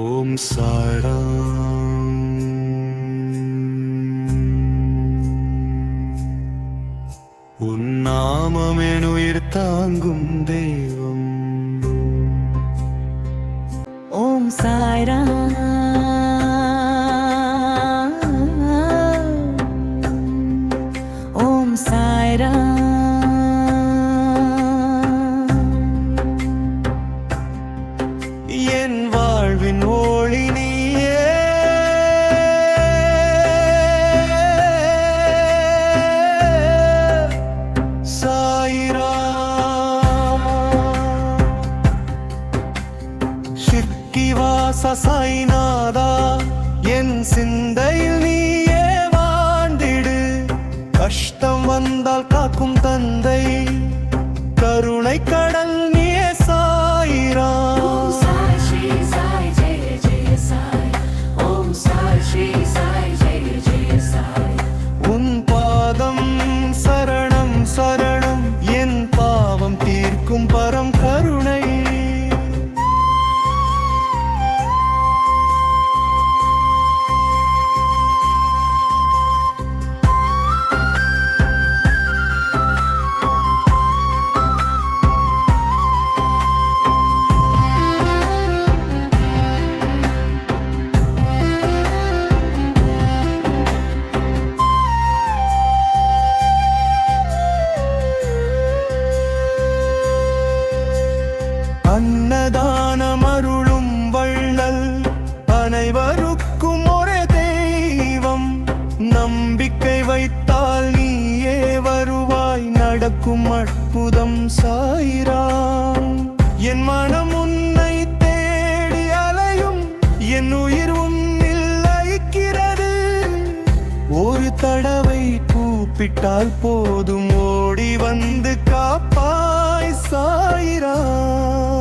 ஓம் சாய்ராம். உன் நாமம் என் உயிர் தாங்கும் தெய்வம். ஓம் சாய்ராம். ஓம் சாய்ராம். என் வாழ்வின் ஒளி நீயே, சாய்ராம். சிற்கிவாச சாய்நாதா, என் சிந்தையில் நீயே வாழ்ந்திடு. கஷ்டம் வந்தால் காக்கும் தந்தை, கருணை கடல் நீயே சாய்ராம். உன் பாதம் சரணம் சரணம், என் பாவம் தீர்க்கும் பரம் கருணை. அன்னதானம் அருளும் வள்ளல், அனைவருக்கும் ஒரே தெய்வம். நம்பிக்கை வைத்தால் நீயே வருவாய், நடக்கும் அற்புதம் சாய்ராம். என் மனம் உன்னை தேடி அலையும், என் உயிர் உன்னில் லயிக்கிறது. ஒரு தடவை கூப்பிட்டால் போதும், ஓடி வந்து காப்பாய் சாய்ராம்.